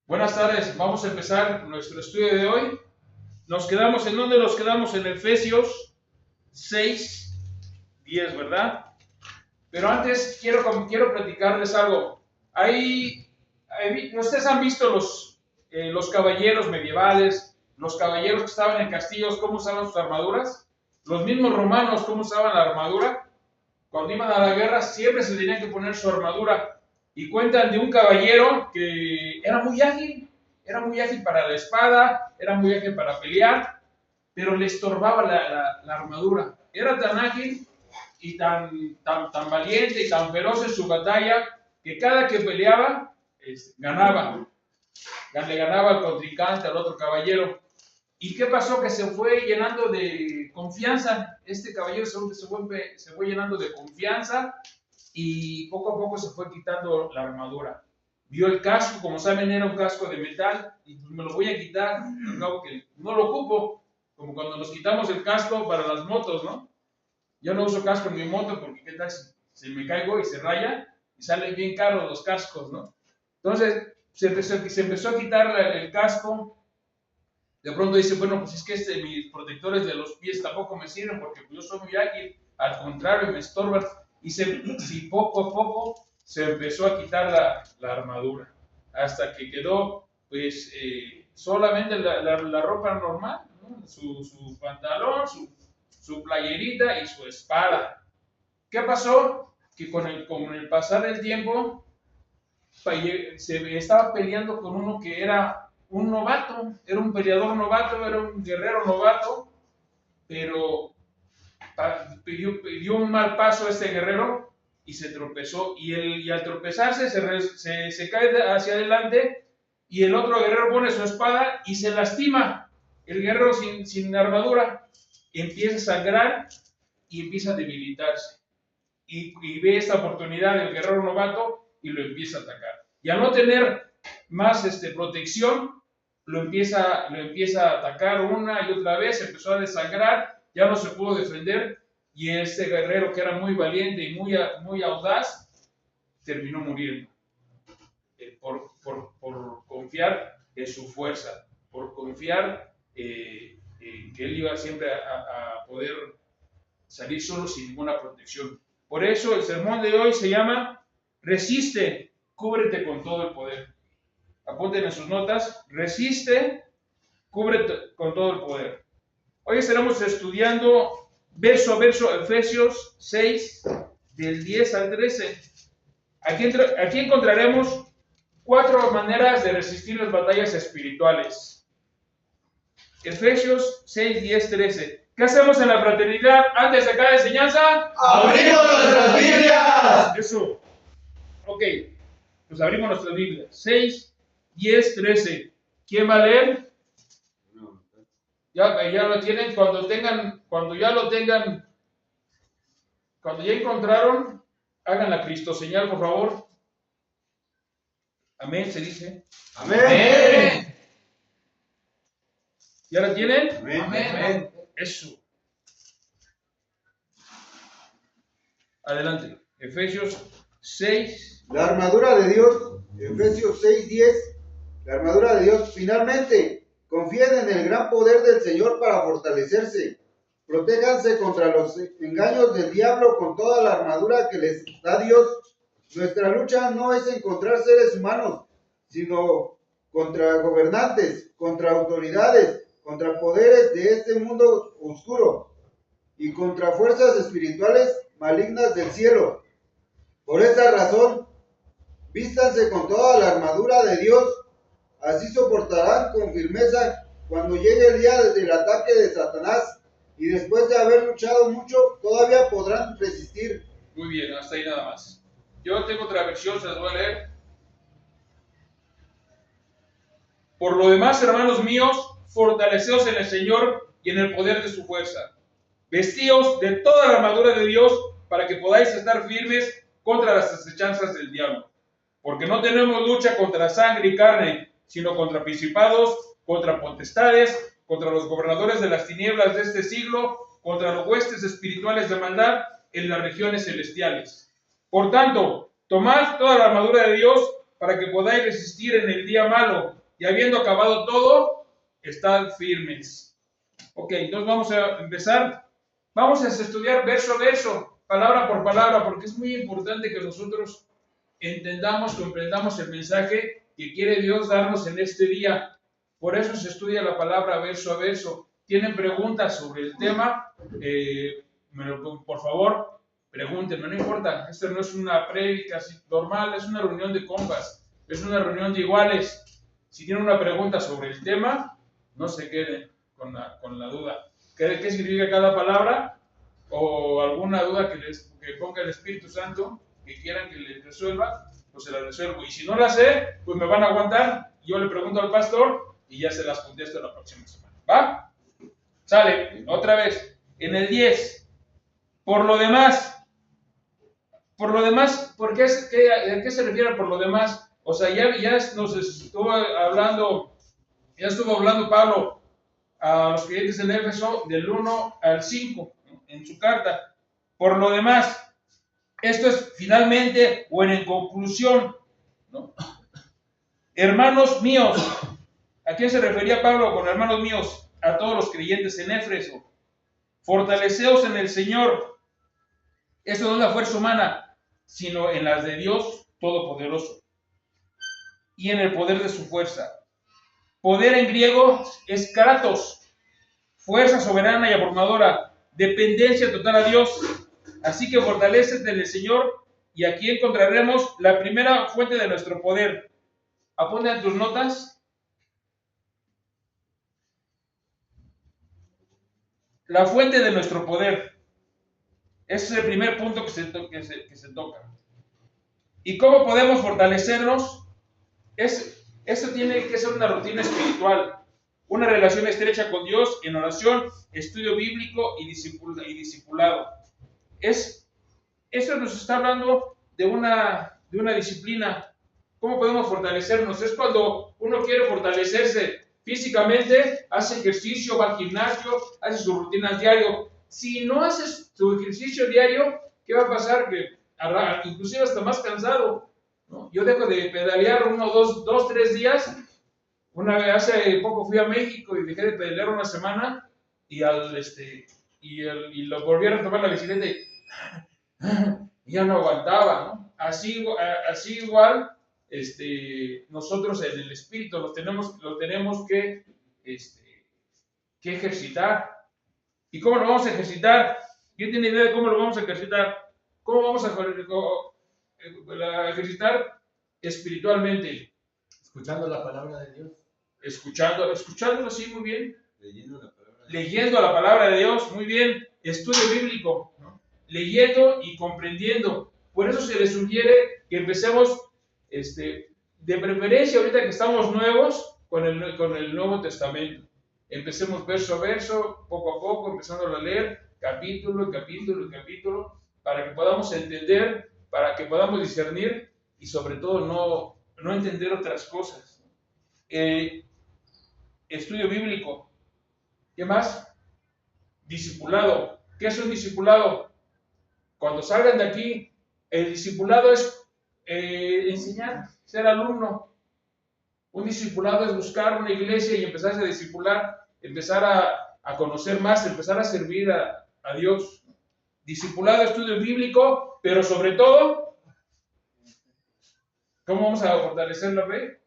Buenas tardes, vamos a empezar nuestro estudio de hoy. ¿En dónde nos quedamos? En Efesios 6, 10, ¿verdad? Pero antes quiero platicarles algo. Ustedes han visto los caballeros medievales, los caballeros que estaban en castillos, cómo usaban sus armaduras. Los mismos romanos, cómo usaban la armadura. Cuando iban a la guerra, siempre se tenían que poner su armadura. Y cuentan de un caballero que era muy ágil para la espada, era muy ágil para pelear, pero le estorbaba la armadura. Era tan ágil y tan valiente y tan feroz en su batalla que cada que peleaba, ganaba. Le ganaba al contrincante, al otro caballero. ¿Y qué pasó? Que se fue llenando de confianza. Este caballero se fue llenando de confianza y poco a poco se fue quitando la armadura. Vio el casco, como saben, era un casco de metal, y pues me lo voy a quitar, algo que no lo ocupo, como cuando nos quitamos el casco para las motos, ¿no? Yo no uso casco en mi moto porque qué tal si me caigo y se raya y salen bien caros los cascos, ¿no? Entonces se empezó a quitar el casco. De pronto dice, bueno, pues es que mis protectores de los pies tampoco me sirven porque yo soy muy ágil, al contrario, me estorban. Y poco a poco se empezó a quitar la armadura, hasta que quedó pues solamente la ropa normal, ¿no? Su pantalón, su playerita y su espada. ¿Qué pasó? Que con el pasar del tiempo se estaba peleando con uno que era un novato, era un peleador novato, era un guerrero novato, pero pidió un mal paso a este guerrero y se tropezó, y al tropezarse se cae hacia adelante, y el otro guerrero pone su espada y se lastima, el guerrero sin armadura, empieza a sangrar y empieza a debilitarse, y ve esta oportunidad del guerrero novato y lo empieza a atacar, y al no tener más protección, lo empieza a atacar una y otra vez, empezó a desangrar, ya no se pudo defender, y este guerrero que era muy valiente y muy audaz, terminó muriendo por confiar en su fuerza, por confiar en que él iba siempre a poder salir solo sin ninguna protección. Por eso el sermón de hoy se llama Resiste, cúbrete con todo el poder. Apunten en sus notas, resiste, cúbrete con todo el poder. Hoy estaremos estudiando verso a verso Efesios 6, del 10 al 13. Aquí encontraremos 4 maneras de resistir las batallas espirituales. Efesios 6, 10, 13. ¿Qué hacemos en la fraternidad antes de cada enseñanza? ¡Abrimos nuestras Biblias! Eso. Ok, pues abrimos nuestras Biblias. 6, 10, 13. ¿Quién va a leer? Ya lo tienen. Cuando ya encontraron, hagan la Cristo señal, por favor. Amén, se dice. Amén. ¿Ya la tienen? Amén. Amén. Eso. Adelante. Efesios 6. La armadura de Dios, Efesios 6:10. La armadura de Dios. Finalmente, confíen en el gran poder del Señor para fortalecerse. Protéjanse contra los engaños del diablo con toda la armadura que les da Dios. Nuestra lucha no es encontrar seres humanos, sino contra gobernantes, contra autoridades, contra poderes de este mundo oscuro y contra fuerzas espirituales malignas del cielo. Por esta razón, vístanse con toda la armadura de Dios, así soportarán con firmeza cuando llegue el día del ataque de Satanás, y después de haber luchado mucho, todavía podrán resistir. Muy bien, hasta ahí nada más. Yo tengo otra versión, se las voy a leer. Por lo demás, hermanos míos, fortaleceos en el Señor y en el poder de su fuerza. Vestíos de toda la armadura de Dios para que podáis estar firmes contra las acechanzas del diablo. Porque no tenemos lucha contra sangre y carne, sino contra principados, contra potestades, contra los gobernadores de las tinieblas de este siglo, contra los huestes espirituales de maldad en las regiones celestiales. Por tanto, tomad toda la armadura de Dios para que podáis resistir en el día malo, y habiendo acabado todo, estad firmes. Ok, entonces vamos a empezar. Vamos a estudiar verso a verso, palabra por palabra, porque es muy importante que nosotros entendamos, comprendamos el mensaje que quiere Dios darnos en este día. Por eso se estudia la palabra verso a verso. ¿Tienen preguntas sobre el tema? Por favor, pregúntenme, no importa. Esto no es una prédica normal, es una reunión de compas, es una reunión de iguales. Si tienen una pregunta sobre el tema, no se queden con la duda. ¿Qué significa cada palabra? O alguna duda que ponga el Espíritu Santo, que quieran que les resuelva, pues se la resuelvo. Y si no la sé, pues me van a aguantar. Yo le pregunto al pastor y ya se las contesto la próxima semana. ¿Va? Sale, otra vez. En el 10. Por lo demás, ¿a qué se refiere por lo demás? O sea, ya nos estuvo hablando, ya estuvo hablando Pablo a los creyentes en Éfeso del 1 al 5 en su carta. Por lo demás, esto es finalmente o en conclusión, ¿no? Hermanos míos, ¿a quién se refería Pablo con hermanos míos? A todos los creyentes en Éfeso. Fortaleceos en el Señor. Esto no es la fuerza humana, sino en las de Dios Todopoderoso y en el poder de su fuerza. Poder en griego es kratos, fuerza soberana y abrumadora, dependencia total a Dios. Así que fortalécete en el Señor y aquí encontraremos la primera fuente de nuestro poder. Apunta en tus notas. La fuente de nuestro poder. Ese es el primer punto que se toca. ¿Y cómo podemos fortalecernos? Esto tiene que ser una rutina espiritual, una relación estrecha con Dios en oración, estudio bíblico y discipulado. Eso nos está hablando de una disciplina. ¿Cómo podemos fortalecernos? Es cuando uno quiere fortalecerse físicamente, hace ejercicio, va al gimnasio, hace su rutina diario. Si no haces tu ejercicio diario, ¿qué va a pasar? Que inclusive hasta más cansado, ¿no? Yo dejo de pedalear 3 días. Una vez, hace poco fui a México y dejé de pedalear una semana y lo volví a retomar la bicicleta y ya no aguantaba, ¿no? Así igual, nosotros en el espíritu lo tenemos que ejercitar. ¿Y cómo lo vamos a ejercitar? ¿Quién tiene idea de cómo lo vamos a ejercitar? ¿Cómo vamos a ejercitar espiritualmente? Escuchando la palabra de Dios. Escuchándolo, sí, muy bien. Leyendo la palabra de Dios, muy bien. Estudio bíblico, ¿no? Leyendo y comprendiendo. Por eso se les sugiere que empecemos, de preferencia ahorita que estamos nuevos, con el Nuevo Testamento. Empecemos verso a verso, poco a poco, empezando a leer capítulo en capítulo en capítulo, para que podamos entender, para que podamos discernir y sobre todo no entender otras cosas. Estudio bíblico. ¿Qué más? Discipulado. ¿Qué es un discipulado? Cuando salgan de aquí, el discipulado es enseñar, ser alumno. Un discipulado es buscar una iglesia y empezarse a discipular, empezar a conocer más, empezar a servir a Dios. Discipulado, estudio bíblico, pero sobre todo, ¿cómo vamos a fortalecer la fe?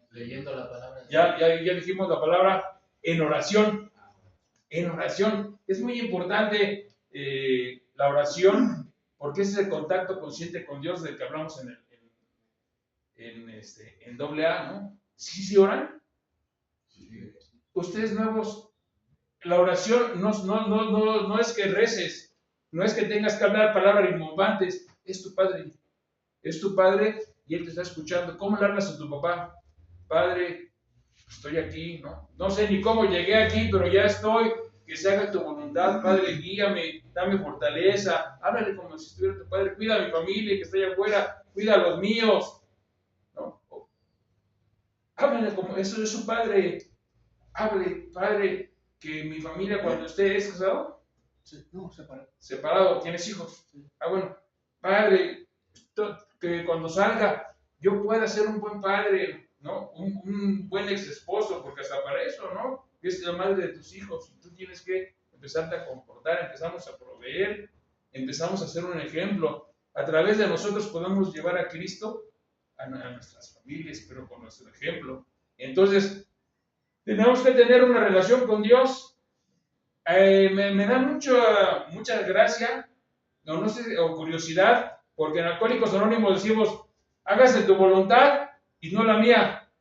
Leyendo la palabra. Ya dijimos la palabra en oración. En oración. Es muy importante la oración, porque ese es el contacto consciente con Dios del que hablamos en AA, ¿no? ¿Sí oran? Sí. Ustedes nuevos, la oración no es que reces, no es que tengas que hablar palabras rimbombantes, es tu Padre y Él te está escuchando. ¿Cómo le hablas a tu papá? Padre, estoy aquí, ¿no? No sé ni cómo llegué aquí, pero ya estoy. Que se haga tu voluntad, Padre, guíame, dame fortaleza. Háblale como si estuviera tu Padre. Cuida a mi familia que está allá afuera, cuida a los míos, ¿no? Háblale como eso es su Padre. Hable, Padre, que mi familia cuando esté es casado. No, separado. Separado, ¿tienes hijos? Sí. Bueno, Padre, que cuando salga yo pueda ser un buen padre, ¿no? Un buen ex esposo, porque hasta para eso, ¿no? Es la madre de tus hijos. Tú tienes que empezarte a comportar, empezamos a proveer, empezamos a ser un ejemplo. A través de nosotros podemos llevar a Cristo a nuestras familias, pero con nuestro ejemplo. Entonces, tenemos que tener una relación con Dios. Me da mucha gracia, no sé, o curiosidad, porque en Alcohólicos Anónimos decimos, hágase tu voluntad y no la mía.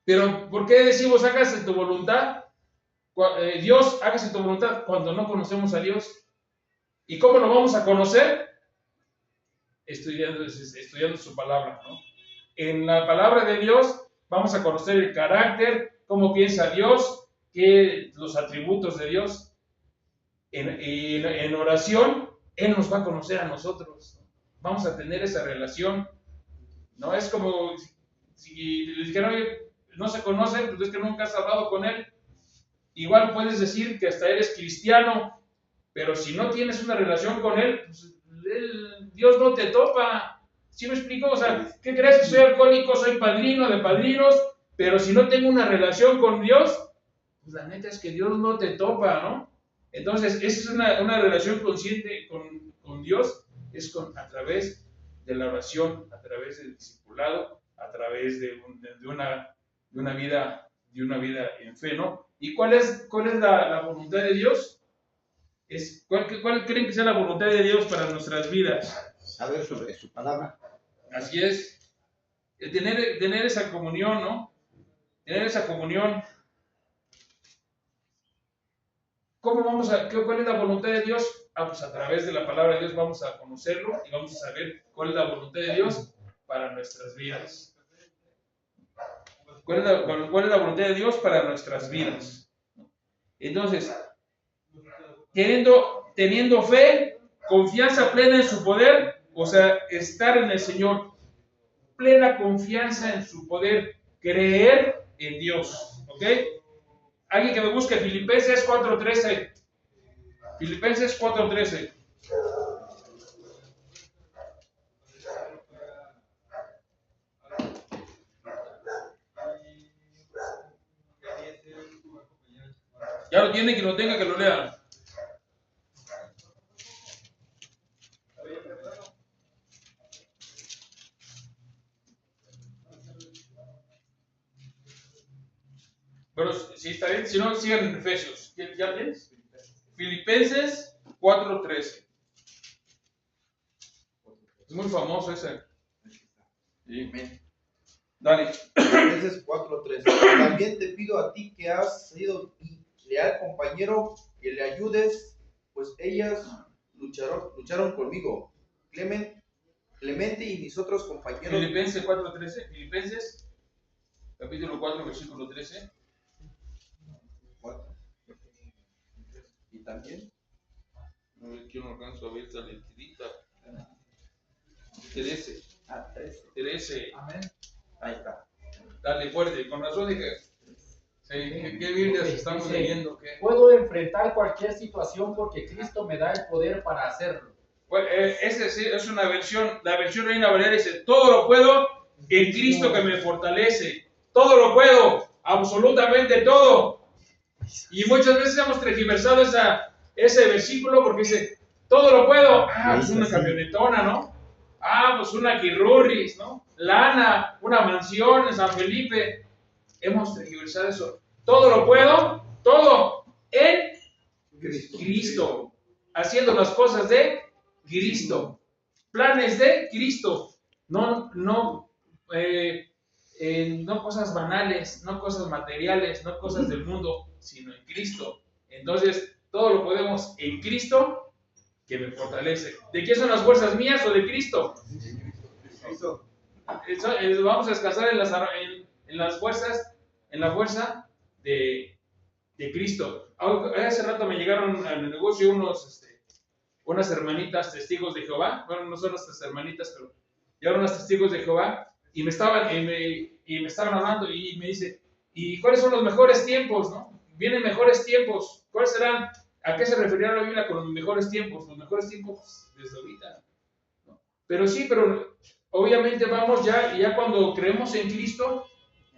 Pero, ¿por qué decimos hágase tu voluntad? Dios, hágase tu voluntad cuando no conocemos a Dios. ¿Y cómo lo vamos a conocer? Estudiando su palabra, ¿no? En la palabra de Dios vamos a conocer el carácter, cómo piensa Dios, los atributos de Dios. En oración, Él nos va a conocer a nosotros. Vamos a tener esa relación. No es como si le dijeran, oye, no se conocen, pues es que nunca has hablado con Él. Igual puedes decir que hasta eres cristiano, pero si no tienes una relación con Él, pues Dios no te topa. ¿Sí me explico? O sea, ¿qué crees? Que soy alcohólico, soy padrino de padrinos, pero si no tengo una relación con Dios, pues la neta es que Dios no te topa, ¿no? Entonces, esa es una relación consciente con Dios, a través de la oración, a través del discipulado, a través de una vida en fe, ¿no? ¿Y cuál es la voluntad de Dios? ¿Cuál creen que sea la voluntad de Dios para nuestras vidas? Saber sobre su palabra. Así es. Tener esa comunión, ¿no? Tener esa comunión. ¿Cuál es la voluntad de Dios? Pues a través de la palabra de Dios vamos a conocerlo y vamos a saber cuál es la voluntad de Dios para nuestras vidas. ¿Cuál es la voluntad de Dios para nuestras vidas? Entonces, teniendo fe, confianza plena en su poder, o sea, estar en el Señor, plena confianza en su poder, creer en Dios, ¿ok? Alguien que me busque Filipenses 4:13. Filipenses 4:13. Ya lo tiene, que lo tenga, que lo lea. Pero si está bien, si no, sigan en Efesios. ¿Ya tienes? Filipenses 4:13. Es muy famoso ese. Sí. Dale. Filipenses 4:13. También te pido a ti que has sido leal compañero que le ayudes, pues ellas lucharon conmigo. Clemente y mis otros compañeros. Filipenses 4:13. Filipenses, capítulo 4, versículo 13. 4. Y también. Aquí no alcanzo a ver esta letrita. 13. 13. Amén. Ahí está. Dale fuerte, con razón dije. Sí, ¿qué Biblias estamos Dice, leyendo? ¿Qué? puedo enfrentar cualquier situación porque Cristo me da el poder para hacerlo. Bueno, sí, es una versión, la versión Reina Valera dice, todo lo puedo en Cristo que me fortalece. Todo lo puedo, absolutamente todo. Y muchas veces hemos tergiversado ese versículo porque dice, todo lo puedo. Pues una camionetona, ¿no? Pues una Kirurris, ¿no? Lana, una mansión en San Felipe. Hemos tergiversado eso. Todo lo puedo, todo en Cristo. Haciendo las cosas de Cristo. Planes de Cristo. No cosas banales, no cosas materiales, no cosas del mundo, sino en Cristo. Entonces, todo lo podemos en Cristo que me fortalece. ¿De qué son las fuerzas mías o de Cristo? Cristo. Vamos a descansar en la fuerza de Cristo. Hace rato me llegaron al negocio unas hermanitas testigos de Jehová. Bueno, no son nuestras hermanitas, pero llegaron unas testigos de Jehová y me estaban hablando y me dice, ¿y cuáles son los mejores tiempos? ¿No? Vienen mejores tiempos. ¿Cuáles serán? ¿A qué se refería la Biblia con los mejores tiempos? Los mejores tiempos desde ahorita, ¿no? Pero sí, pero obviamente vamos ya cuando creemos en Cristo,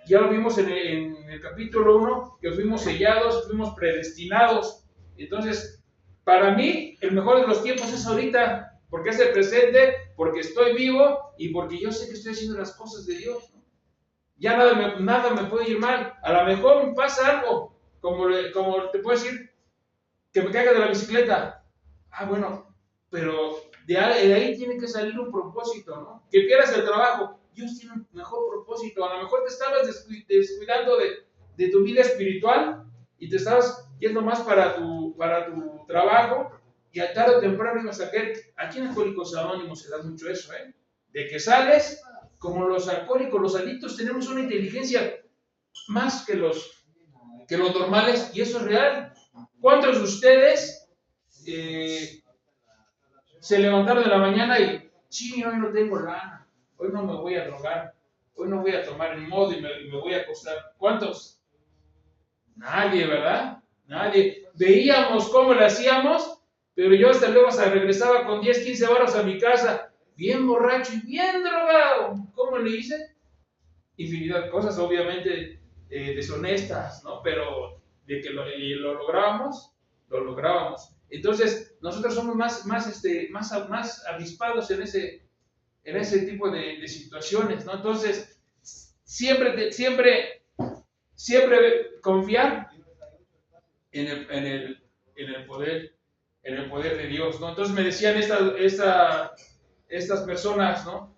ya lo vimos en el capítulo 1, que fuimos sellados, fuimos predestinados. Entonces, para mí, el mejor de los tiempos es ahorita, porque es el presente, porque estoy vivo y porque yo sé que estoy haciendo las cosas de Dios, ¿no? Ya nada me puede ir mal. A lo mejor me pasa algo, como te puedo decir, que me caiga de la bicicleta. Ah, bueno, pero de ahí tiene que salir un propósito, ¿no? Que pierdas el trabajo. Dios tiene un mejor propósito. A lo mejor te estabas descuidando de tu vida espiritual y te estabas yendo más para tu trabajo y a tarde o temprano ibas a caer. Aquí en Alcohólicos Anónimos se da mucho eso, ¿eh? De que sales, como los alcohólicos, los adictos, tenemos una inteligencia más que los normales, y eso es real. ¿Cuántos de ustedes se levantaron de la mañana y, sí, hoy no tengo lana, hoy no me voy a drogar, hoy no voy a tomar el modo y me voy a acostar? ¿Cuántos? Nadie, ¿verdad? Nadie. Veíamos cómo lo hacíamos, pero yo hasta luego regresaba con 10, 15 horas a mi casa, bien borracho y bien drogado. ¿Cómo le hice? Infinidad de cosas, obviamente deshonestas, ¿no? Pero de que lo lográbamos, lo lográbamos. Entonces, nosotros somos más avispados en ese tipo de situaciones, ¿no? Entonces, siempre confiar en el poder de Dios, ¿no? Entonces me decían estas personas, ¿no?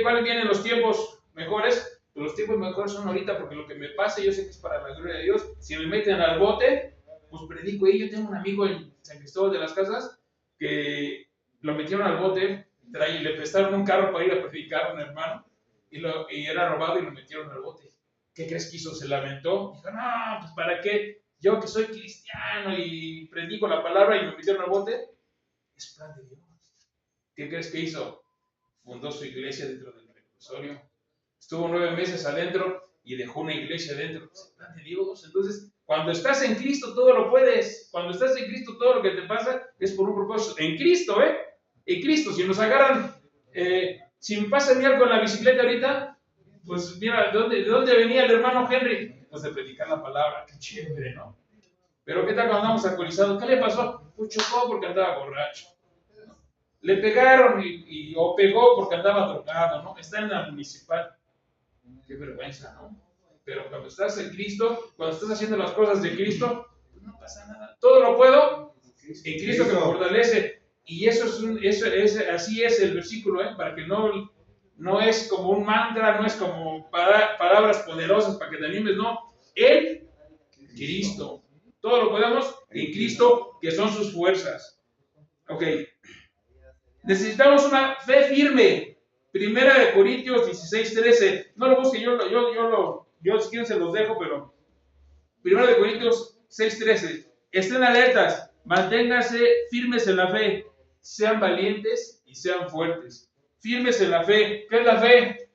¿Cuáles vienen los tiempos mejores? Pues los tiempos mejores son ahorita, porque lo que me pase yo sé que es para la gloria de Dios. Si me meten al bote, pues predico. Y yo tengo un amigo en San Cristóbal de las Casas que lo metieron al bote, le prestaron un carro para ir a predicar a un hermano y era robado y lo metieron al bote. ¿Qué crees que hizo? Se lamentó. Dijo, no, pues ¿para qué? Yo que soy cristiano y predico la palabra y me metieron al bote. Es plan de Dios. ¿Qué crees que hizo? Fundó su iglesia dentro del reclusorio. Estuvo 9 meses adentro y dejó una iglesia adentro. Es el plan de Dios. Entonces, cuando estás en Cristo, todo lo puedes. Cuando estás en Cristo, todo lo que te pasa es por un propósito. En Cristo, ¿eh? En Cristo. Si nos agarran, si me pasa a mí algo en la bicicleta ahorita, pues mira, ¿de dónde venía el hermano Henry? Pues de predicar la palabra. Qué chévere, ¿no? Pero ¿qué tal cuando andamos alcoholizados? ¿Qué le pasó? Pues chocó porque andaba borracho. Le pegaron o pegó porque andaba drogado, ¿no? Está en la municipal. Qué vergüenza, ¿no? Pero cuando estás en Cristo, cuando estás haciendo las cosas de Cristo, pues no pasa nada. Todo lo puedo en Cristo que me fortalece. Y así es el versículo, ¿eh? Para que no es como un mantra, no es como palabras poderosas para que te animes, no. En Cristo. Todo lo podemos en Cristo, que son sus fuerzas. Ok. Necesitamos una fe firme. 1 Corintios 16:13. No lo busquen, yo si quieren se los dejo, pero 1 Corintios 6:13. Estén alertas, manténganse firmes en la fe, sean valientes y sean fuertes. Firmes en la fe. ¿Qué es la fe?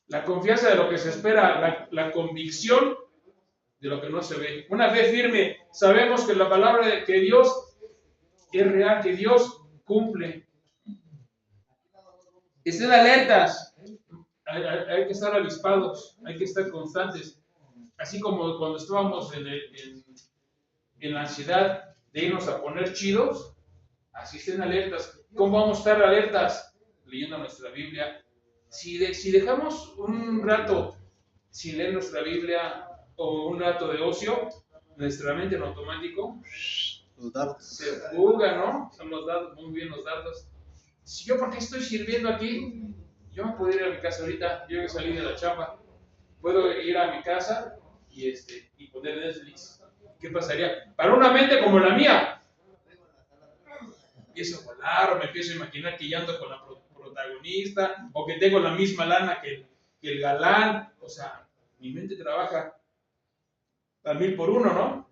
La confianza de lo que se espera, la convicción de lo que no se ve. Una fe firme. Sabemos que la palabra de que Dios es real, que Dios cumple. Estén alertas. Hay que estar avispados, hay que estar constantes. Así como cuando estábamos en la ansiedad de irnos a poner chidos, así estén alertas. ¿Cómo vamos a estar alertas? Leyendo nuestra Biblia. Si dejamos un rato sin leer nuestra Biblia o un rato de ocio, nuestra mente en automático se fuga, ¿no? Son los datos, muy bien los datos. Si yo, ¿por qué estoy sirviendo aquí? Yo me puedo ir a mi casa ahorita, yo que salí de la chamba, puedo ir a mi casa y poner Netflix. ¿Qué pasaría? Para una mente como la mía, empiezo a volar o me empiezo a imaginar que ya ando con la protagonista o que tengo la misma lana que el galán. O sea, mi mente trabaja al 1000 por 1, ¿no?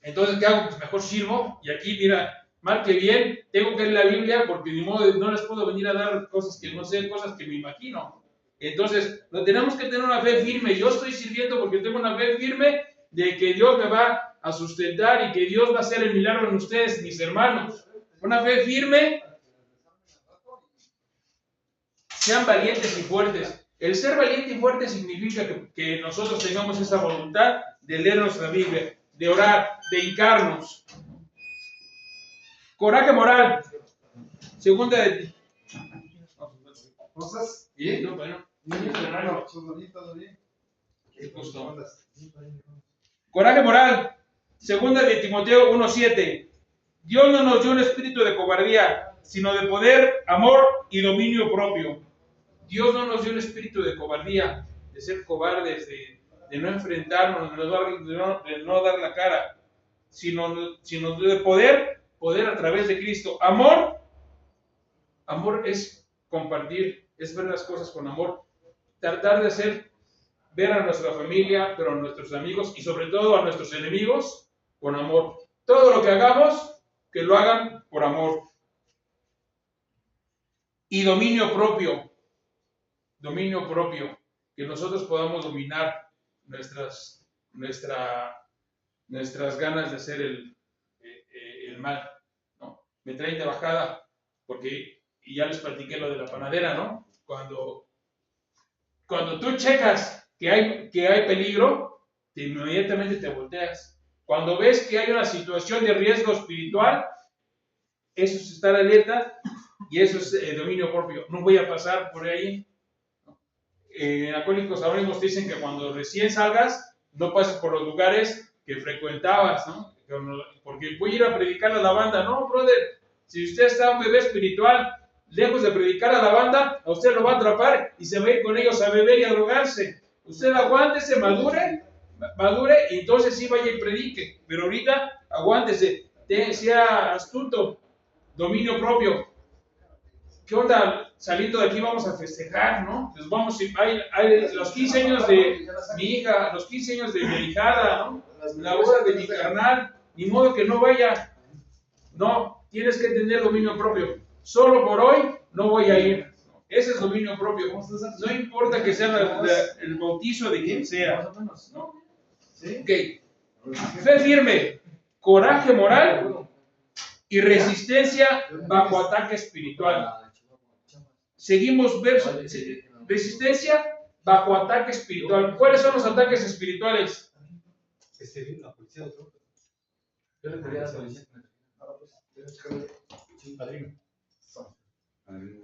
Entonces, ¿qué hago? Pues mejor sirvo. Y aquí, mira, marque bien, tengo que leer la Biblia porque de modo no les puedo venir a dar cosas que no sé, cosas que me imagino. Entonces, tenemos que tener una fe firme. Yo estoy sirviendo porque tengo una fe firme de que Dios me va a sustentar y que Dios va a hacer el milagro en ustedes, mis hermanos. Una fe firme sean valientes y fuertes. El ser valiente y fuerte significa que nosotros tengamos esa voluntad de leer nuestra Biblia, de orar, de hincarnos. Coraje moral. Segunda de... ¿Cosas? Bien, no, bueno. Justo. Coraje moral. Segunda de Timoteo 1:7. Dios no nos dio un espíritu de cobardía, sino de poder, amor y dominio propio. Dios no nos dio un espíritu de cobardía, de ser cobardes, de no enfrentarnos, de no dar la cara, sino de poder a través de Cristo. Amor es compartir, es ver las cosas con amor, tratar de ver a nuestra familia, pero a nuestros amigos y sobre todo a nuestros enemigos con amor. Todo lo que hagamos, que lo hagan por amor. Y dominio propio, que nosotros podamos dominar nuestras ganas de hacer el mal, ¿no? Me traen de bajada, porque, y ya les platiqué lo de la panadera, ¿no? Cuando tú checas que hay peligro, inmediatamente te volteas. Cuando ves que hay una situación de riesgo espiritual, eso es estar alerta y eso es dominio propio. No voy a pasar por ahí. En Alcohólicos Anónimos dicen que cuando recién salgas, no pases por los lugares que frecuentabas, ¿no? Porque voy a ir a predicar a la banda. No, brother, si usted está un bebé espiritual, lejos de predicar a la banda, a usted lo va a atrapar y se va a ir con ellos a beber y a drogarse. Usted aguántese, madure, y entonces sí vaya y predique. Pero ahorita, aguántese, sea astuto, dominio propio. ¿Qué onda? Saliendo de aquí vamos a festejar, ¿no? Pues vamos, hay los 15 años de mi hija, los 15 años de mi ahijada, ¿no? La boda de mi carnal, ni modo que no vaya. No, tienes que tener dominio propio. Solo por hoy no voy a ir. Ese es dominio propio. No importa que sea el bautizo de quien sea, ¿no? Ok. Fe firme, coraje moral y resistencia bajo ataque espiritual. Seguimos resistencia bajo ataque espiritual. ¿Cuáles son los ataques espirituales? Yo le pedí a la policía.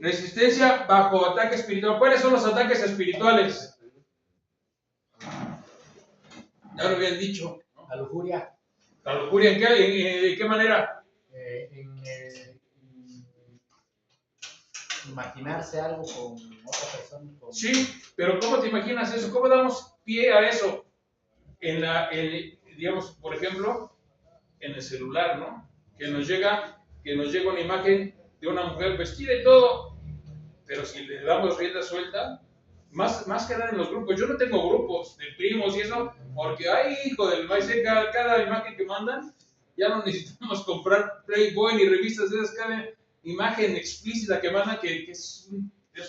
Resistencia bajo ataque espiritual. ¿Cuáles son los ataques espirituales? Ya lo habían dicho. La lujuria. ¿La lujuria de qué manera? Imaginarse algo con otra persona. Sí, pero ¿cómo te imaginas eso? ¿Cómo damos pie a eso? Digamos, por ejemplo, en el celular, ¿no? Que nos llega una imagen de una mujer vestida y todo, pero si le damos rienda suelta, más que nada en los grupos. Yo no tengo grupos de primos y eso, porque ay, hijo del maíz, cada imagen que mandan, ya no necesitamos comprar Playboy ni revistas de esas, cada imagen explícita que mandan, que es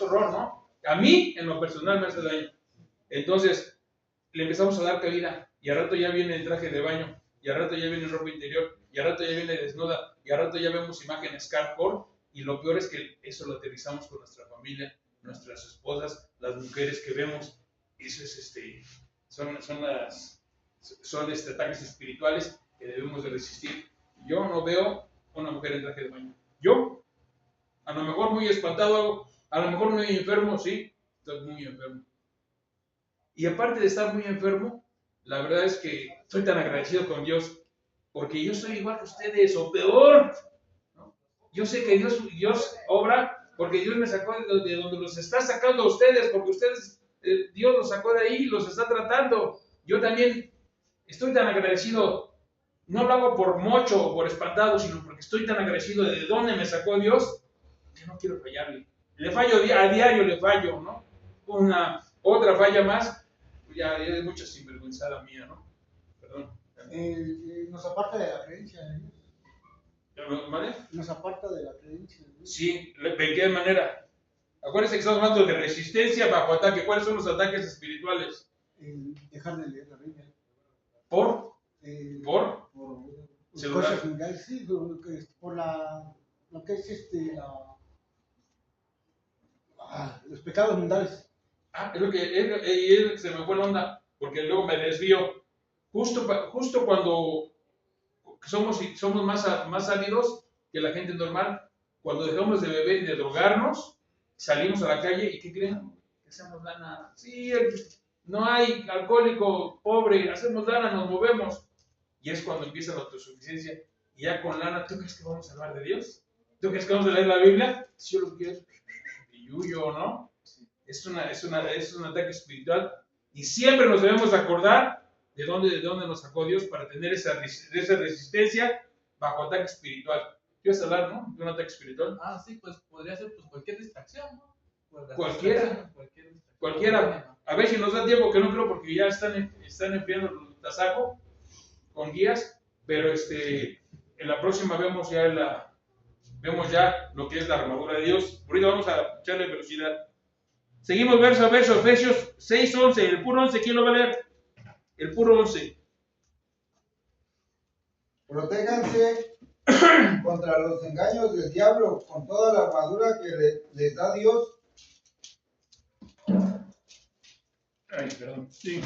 horror, ¿no? A mí, en lo personal, me hace daño. Entonces, le empezamos a dar cabida, y al rato ya viene el traje de baño, y al rato ya viene ropa interior, y al rato ya viene desnuda, y al rato ya vemos imágenes hardcore, y lo peor es que eso lo aterrizamos con nuestra familia, nuestras esposas, las mujeres que vemos. Eso es son ataques espirituales que debemos de resistir. Yo no veo una mujer en traje de baño. Yo, a lo mejor muy espantado, a lo mejor muy enfermo, sí, estoy muy enfermo. Y aparte de estar muy enfermo, la verdad es que estoy tan agradecido con Dios, porque yo soy igual que ustedes, o peor, ¿no? Yo sé que Dios obra, porque Dios me sacó de donde los está sacando a ustedes, porque ustedes, Dios los sacó de ahí y los está tratando. Yo también estoy tan agradecido, no lo hago por mocho o por espantado, sino porque estoy tan agradecido de dónde me sacó Dios, que no quiero fallarle. Le fallo a diario, le fallo, ¿no? Otra falla más, ya es mucha sinvergüenzada mía, ¿no? Perdón. Nos aparta de la creencia de Dios. ¿Vale? Nos aparta de la creencia de Dios. Sí, ¿de qué manera? Acuérdense que estamos hablando de resistencia bajo ataque. ¿Cuáles son los ataques espirituales? Dejar de leer la Biblia. ¿Por? Por celular. Cosas mundiales, sí, por lo que es Los pecados mundiales. Es lo que se me fue la onda, porque luego me desvío. Justo cuando somos más ávidos que la gente normal, cuando dejamos de beber y de drogarnos, salimos a la calle y ¿qué creen? Hacemos lana. Sí, no hay alcohólico pobre, hacemos lana, nos movemos. Y es cuando empieza la autosuficiencia. Y ya con lana, ¿tú crees que vamos a hablar de Dios? ¿Tú crees que vamos a leer la Biblia? Si yo lo quiero, yuyo, ¿no? Es un ataque espiritual. Y siempre nos debemos acordar de dónde nos sacó Dios para tener esa resistencia bajo ataque espiritual. ¿Quieres hablar, no? De un ataque espiritual. Sí, pues podría ser pues, cualquier distracción, ¿no? Cualquiera. A ver si nos da tiempo, que no creo porque ya están enfriando el tasajo con guías, pero en la próxima vemos ya lo que es la armadura de Dios. Ahorita vamos a echarle velocidad. Seguimos verso a verso, Efesios 6:11, el puro 11, ¿quién lo va a leer? El puro 11. Protéjanse contra los engaños del diablo con toda la armadura que les da Dios. Perdón. Sí.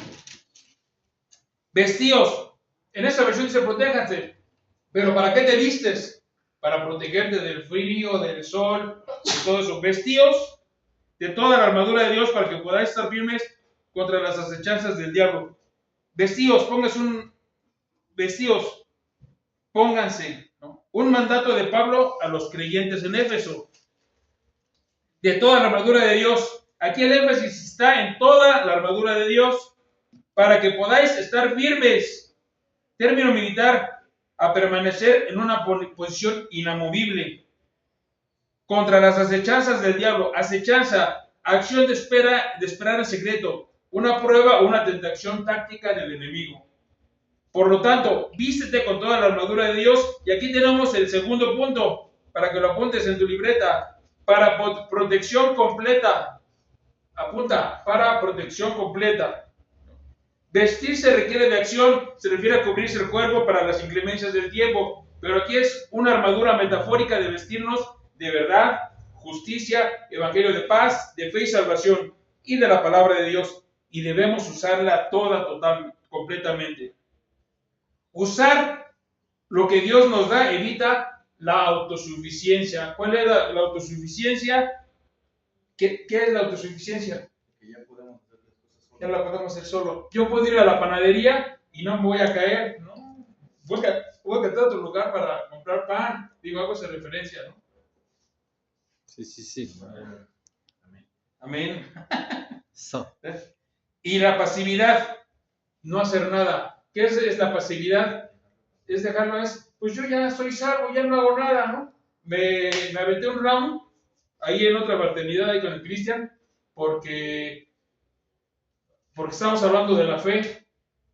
Vestíos. En esa versión dice protéjanse. Pero ¿para qué te vistes? Para protegerte del frío, del sol, de todo eso. Vestíos de toda la armadura de Dios para que podáis estar firmes contra las acechanzas del diablo. Vestíos, pónganse, ¿no? Un mandato de Pablo a los creyentes en Éfeso. De toda la armadura de Dios. Aquí el énfasis está en toda la armadura de Dios para que podáis estar firmes. Término militar, a permanecer en una posición inamovible contra las acechanzas del diablo. Acechanza, acción de esperar en secreto, una prueba o una tentación táctica del enemigo. Por lo tanto, vístete con toda la armadura de Dios. Y aquí tenemos el segundo punto, para que lo apuntes en tu libreta, para protección completa. Apunta, para protección completa. Vestirse requiere de acción, se refiere a cubrirse el cuerpo para las inclemencias del tiempo, pero aquí es una armadura metafórica de vestirnos de verdad, justicia, evangelio de paz, de fe y salvación, y de la palabra de Dios, y debemos usarla toda, completamente. Usar lo que Dios nos da evita la autosuficiencia. ¿Cuál es la autosuficiencia? ¿Qué es la autosuficiencia? Que ya podemos hacer las cosas solos. Ya la podemos hacer solo. Yo puedo ir a la panadería y no me voy a caer, ¿no? Voy a cantar otro lugar para comprar pan. Digo, hago esa referencia, ¿no? Sí. Amén. So. Y la pasividad, no hacer nada. ¿Qué es la pasividad? Es dejarlo, pues yo ya soy salvo, ya no hago nada, ¿no? Me aventé un round ahí en otra fraternidad ahí con el Cristian, porque estamos hablando de la fe.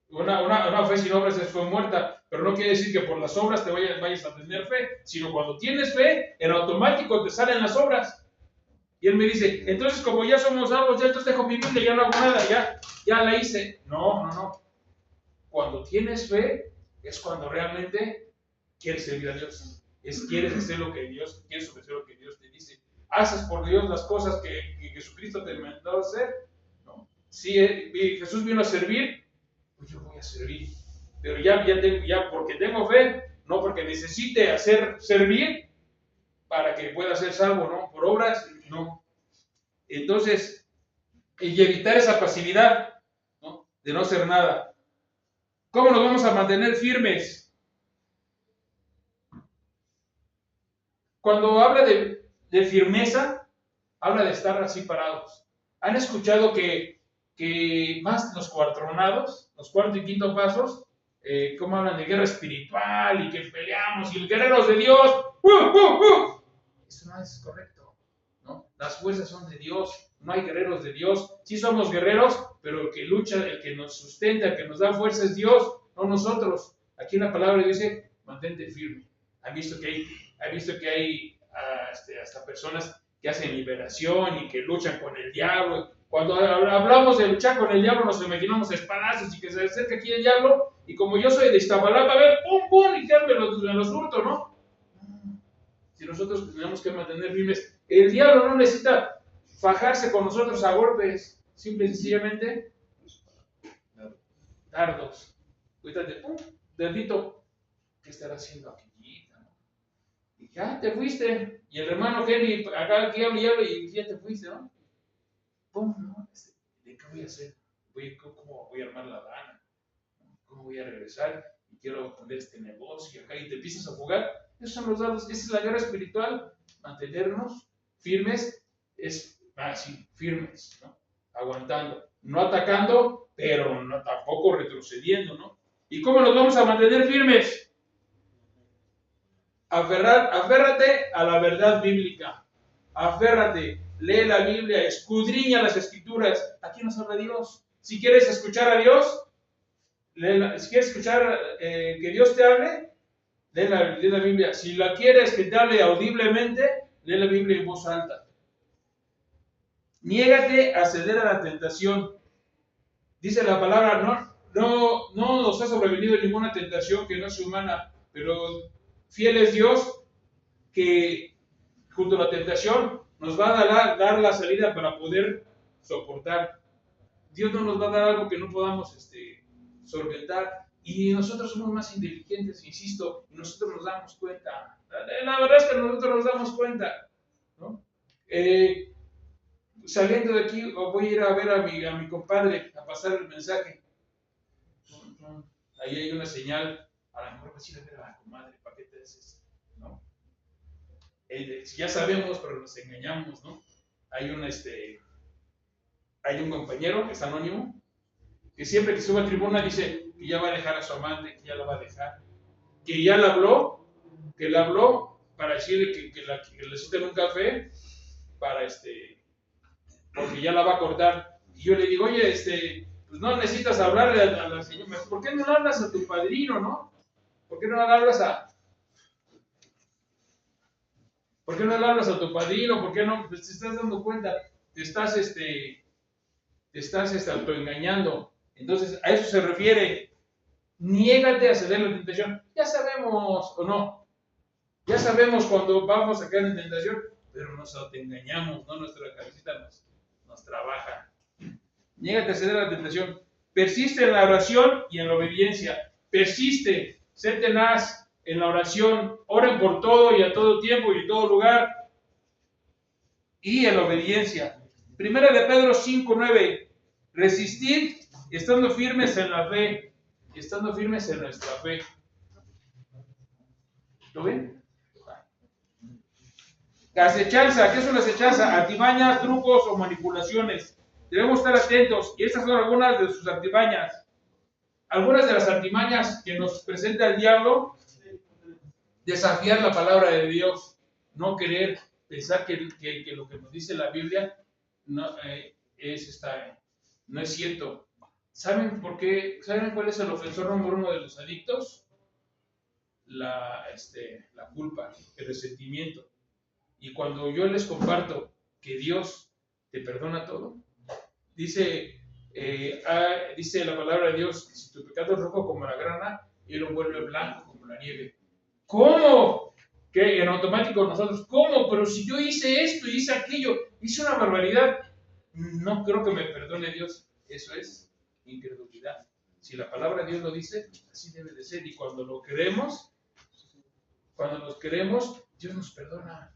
Una fe sin obras fue muerta, pero no quiere decir que por las obras te vayas a tener fe, sino cuando tienes fe, en automático te salen las obras. Y él me dice, entonces como ya somos salvos, ya entonces dejo mi Biblia, ya no hago nada, ya la hice. No. Cuando tienes fe, es cuando realmente quieres servir a Dios. Quieres hacer lo que Dios, quieres obedecer lo que Dios te dice. Haces por Dios las cosas que Jesucristo te mandó a hacer, ¿no? Si Jesús vino a servir, pues yo voy a servir. Pero ya porque tengo fe, no porque necesite servir para que pueda ser salvo, ¿no? Por obras, no. Entonces, y evitar esa pasividad, ¿no? De no hacer nada. ¿Cómo nos vamos a mantener firmes? Cuando habla de firmeza, habla de estar así parados. ¿Han escuchado que más los cuartronados, los cuarto y quinto pasos, cómo hablan de guerra espiritual y que peleamos y los guerreros de Dios? Eso no es correcto, ¿no? Las fuerzas son de Dios, no hay guerreros de Dios. Sí somos guerreros, pero el que lucha, el que nos sustenta, el que nos da fuerza es Dios, no nosotros. Aquí en la palabra de Dios dice, mantente firme. ¿Han visto que hay hasta personas que hacen liberación y que luchan con el diablo? Cuando hablamos de luchar con el diablo, nos imaginamos espadazos y que se acerca aquí el diablo, y como yo soy de Iztapalapa, a ver, pum, y que me los hurto, ¿no? Si nosotros tenemos que mantener firmes, el diablo no necesita fajarse con nosotros a golpes, simple y sencillamente, dardos. Cuídate, pum, dedito, ¿qué estará haciendo aquí? Y ya te fuiste. Y el hermano Henry, acá aquí habla y ya te fuiste, ¿no? Pum, ¿no? ¿De qué voy a hacer? ¿Cómo voy a armar la lana? ¿Cómo voy a regresar? Y quiero poner este negocio acá y te empiezas a jugar. Esos son los dados, esa es la guerra espiritual. Mantenernos firmes es así, firmes, ¿no? Aguantando, no atacando, pero no, tampoco retrocediendo, ¿no? ¿Y cómo nos vamos a mantener firmes? Aférrate a la verdad bíblica. Aférrate, lee la Biblia, escudriña las escrituras. Aquí nos habla Dios. Si quieres escuchar a Dios, si quieres escuchar que Dios te hable, lee la Biblia. Si la quieres que te hable audiblemente, lee la Biblia en voz alta. Niégate a ceder a la tentación. Dice la palabra, no nos ha sobrevenido ninguna tentación que no sea humana, pero fiel es Dios que junto a la tentación nos va a dar la salida para poder soportar. Dios no nos va a dar algo que no podamos solventar. Y nosotros somos más inteligentes, insisto, y nosotros nos damos cuenta. La verdad es que nosotros nos damos cuenta, ¿no? Saliendo de aquí, voy a ir a ver a mi compadre, a pasar el mensaje. Ahí hay una señal, a lo mejor vas a ir a ver a la comadre, ¿para qué te haces? ¿No? Ya sabemos, pero nos engañamos, ¿no? Hay un compañero que es anónimo, que siempre que sube a tribuna dice que ya va a dejar a su amante, que ya la va a dejar, que ya le habló para decirle que le citen un café para porque ya la va a cortar. Y yo le digo, oye, pues no necesitas hablarle a la señora, ¿por qué no le hablas a tu padrino, no? ¿Por qué no le hablas a tu padrino? ¿Por qué no? Pues te estás dando cuenta, te estás autoengañando. Entonces, a eso se refiere. Niégate a ceder la tentación. Ya sabemos, o no, ya sabemos cuando vamos a caer en tentación, pero nos autoengañamos, ¿no? Nuestra cabecita nos trabaja. Niégate a ceder la tentación. Persiste en la oración y en la obediencia. Persiste, sé tenaz en la oración. Oren por todo y a todo tiempo y en todo lugar. Y en la obediencia. Primera de Pedro 5:9. Resistid estando firmes en la fe. Estando firmes en nuestra fe. ¿Lo ven? Acechanza. ¿Qué es una acechanza? Artimañas, trucos o manipulaciones. Debemos estar atentos. Y estas son algunas de sus artimañas. Algunas de las artimañas que nos presenta el diablo. Desafiar la palabra de Dios. No querer pensar que lo que nos dice la Biblia no es cierto. ¿Saben por qué? ¿Saben cuál es el ofensor número uno de los adictos? La culpa, el resentimiento. Y cuando yo les comparto que Dios te perdona todo, dice la palabra de Dios que si tu pecado es rojo como la grana, Él lo vuelve blanco como la nieve. ¿Cómo? Que en automático nosotros, ¿cómo? Pero si yo hice esto y hice aquello, hice una barbaridad, no creo que me perdone Dios. Eso es incredulidad. Si la palabra de Dios lo dice, así debe de ser. Y cuando lo queremos, Dios nos perdona.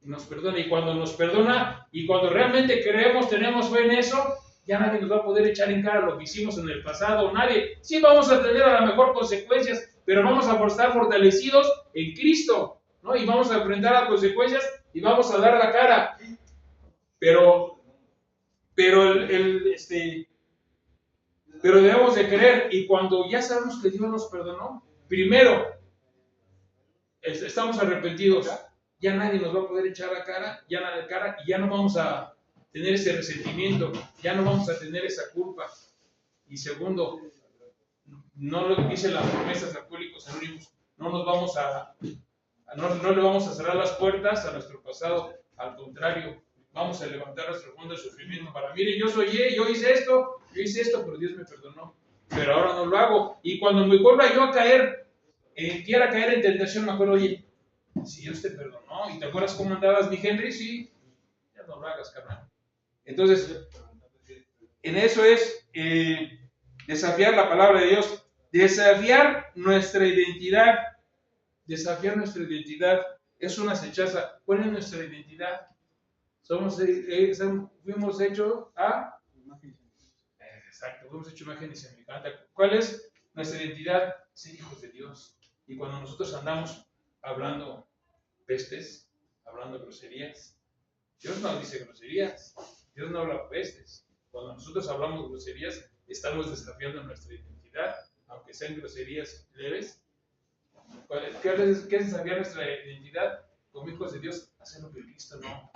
Nos perdona. Y cuando nos perdona, y cuando realmente creemos, tenemos fe en eso, ya nadie nos va a poder echar en cara lo que hicimos en el pasado. Nadie. Sí vamos a tener a lo mejor consecuencias, pero vamos a estar fortalecidos en Cristo, ¿no? Y vamos a enfrentar las consecuencias y vamos a dar la cara. Pero debemos de creer, y cuando ya sabemos que Dios nos perdonó, primero estamos arrepentidos, ya nadie nos va a poder echar la cara, y ya no vamos a tener ese resentimiento, ya no vamos a tener esa culpa. Y segundo, no lo dice las promesas de Alcohólicos Anónimos, no le vamos a cerrar las puertas a nuestro pasado, al contrario, vamos a levantar nuestro fondo de sufrimiento para, miren, yo hice esto, pero Dios me perdonó, pero ahora no lo hago. Y cuando me vuelva yo a quiera caer en tentación, me acuerdo, oye, si Dios te perdonó, ¿y te acuerdas cómo andabas, mi Henry? Sí, ya no lo hagas, carnal. Entonces, en eso es desafiar la palabra de Dios, desafiar nuestra identidad. Desafiar nuestra identidad es una acechanza. ¿Cuál es nuestra identidad? Fuimos hechos a... Exacto, fuimos hechos imagen y semejanza. ¿Cuál es nuestra identidad? Ser hijos de Dios. Y cuando nosotros andamos hablando pestes, hablando groserías, Dios no dice groserías, Dios no habla pestes. Cuando nosotros hablamos groserías, estamos desafiando nuestra identidad, aunque sean groserías leves. ¿Qué es desafiar nuestra identidad? Como hijos de Dios, hacer lo que Cristo no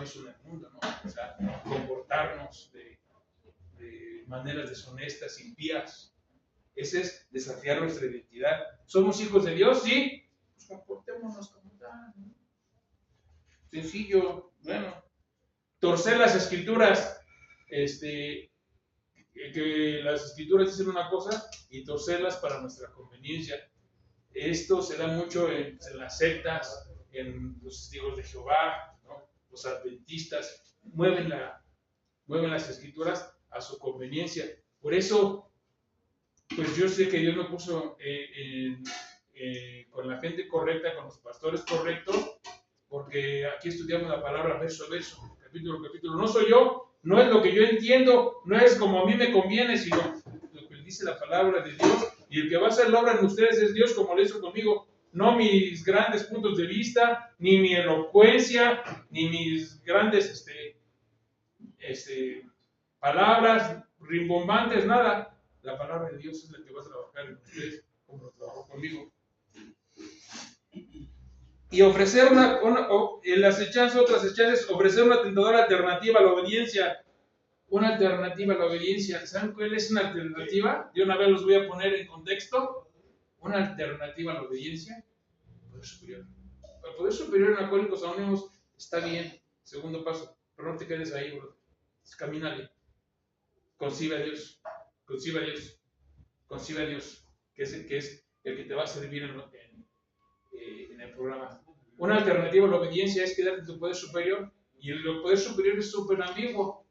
hizo en el mundo, ¿no? O sea, comportarnos de maneras deshonestas, impías. Ese es desafiar nuestra identidad. ¿Somos hijos de Dios? Sí. Pues comportémonos como tal, ¿no? Sencillo, bueno. Torcer las escrituras, que las escrituras dicen una cosa y torcerlas para nuestra conveniencia. Esto se da mucho en las sectas, en los testigos de Jehová, ¿no? Los adventistas mueven las escrituras a su conveniencia. Por eso, pues yo sé que Dios me puso con la gente correcta, con los pastores correctos, porque aquí estudiamos la palabra verso a verso, capítulo a capítulo. No soy yo, no es lo que yo entiendo, no es como a mí me conviene, sino lo que dice la palabra de Dios. Y el que va a hacer la obra en ustedes es Dios, como lo hizo conmigo. No mis grandes puntos de vista, ni mi elocuencia, ni mis grandes palabras rimbombantes, nada. La palabra de Dios es la que va a trabajar en ustedes, como lo trabajó conmigo. Y ofrecer las acechanzas, otras acechanzas, ofrecer una tentadora alternativa a la obediencia. Una alternativa a la obediencia. ¿Saben cuál es una alternativa? De una vez los voy a poner en contexto. Una alternativa a la obediencia. El poder superior. El poder superior en Alcohólicos Anónimos está bien. Segundo paso. Pero no te quedes ahí, bro. Camínale. Concibe a Dios. Concibe a Dios. Concibe a Dios. Que es el que te va a servir en el programa. Una alternativa a la obediencia es quedarte en tu poder superior. Y el poder superior es súper ambiguo.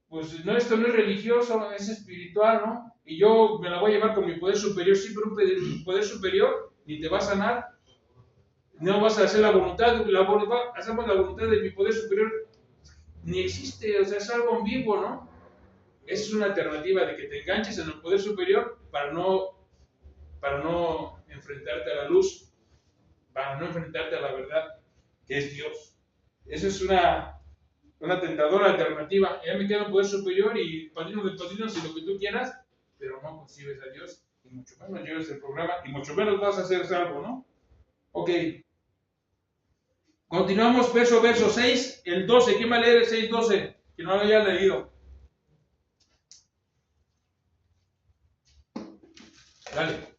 Pues no, esto no es religioso, es espiritual, ¿no? Y yo me la voy a llevar con mi poder superior. Sí, pero un poder superior ni te va a sanar. No vas a hacer hacemos la voluntad de mi poder superior. Ni existe, o sea, es algo ambiguo, ¿no? Esa es una alternativa de que te enganches en el poder superior para no enfrentarte a la luz, para no enfrentarte a la verdad, que es Dios. Esa es una tentadora alternativa. Ya me queda un poder superior y padrinos de padrinos y lo que tú quieras, pero no concibes a Dios y mucho menos lleves el programa y mucho menos vas a hacer salvo, ¿no? Ok. Continuamos verso 6, el 12. ¿Quién va a leer el 6:12? Que no lo haya leído. Dale.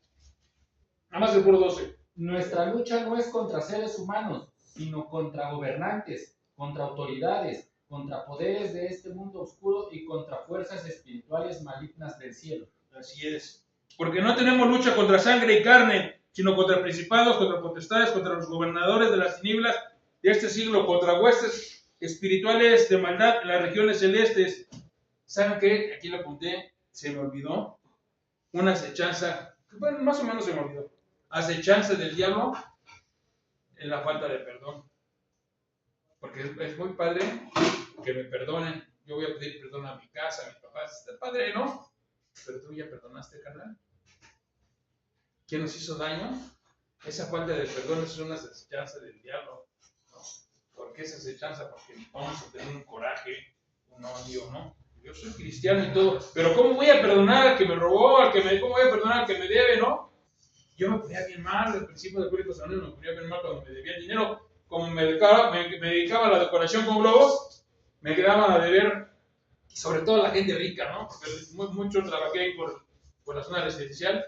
Nada más el puro 12. Nuestra lucha no es contra seres humanos, sino contra gobernantes, contra autoridades, contra poderes de este mundo oscuro y contra fuerzas espirituales malignas del cielo. Así es. Porque no tenemos lucha contra sangre y carne, sino contra principados, contra potestades, contra los gobernadores de las tinieblas de este siglo, contra huestes espirituales de maldad en las regiones celestes. ¿Saben qué? Aquí lo apunté, se me olvidó. Una acechanza, bueno, más o menos se me olvidó. Acechanza del diablo en la falta de perdón. Porque es muy padre que me perdonen. Yo voy a pedir perdón a mi casa, a mis papás. Está padre, ¿no? Pero tú ya perdonaste, carnal. ¿Quién nos hizo daño? Esa falta de perdón es una acechanza del diablo, ¿no? ¿Por qué esa acechanza? Porque vamos a tener un coraje, un odio, ¿no? Yo soy cristiano y todo, pero ¿cómo voy a perdonar al que me robó, cómo voy a perdonar al que me debe, no? Yo me ponía bien mal, al principio de Alcohólicos Anónimos me ponía bien mal cuando me debían dinero. Como me dedicaba a la decoración con globos, me quedaban a deber, sobre todo a la gente rica, ¿no? Porque mucho trabajé ahí por la zona residencial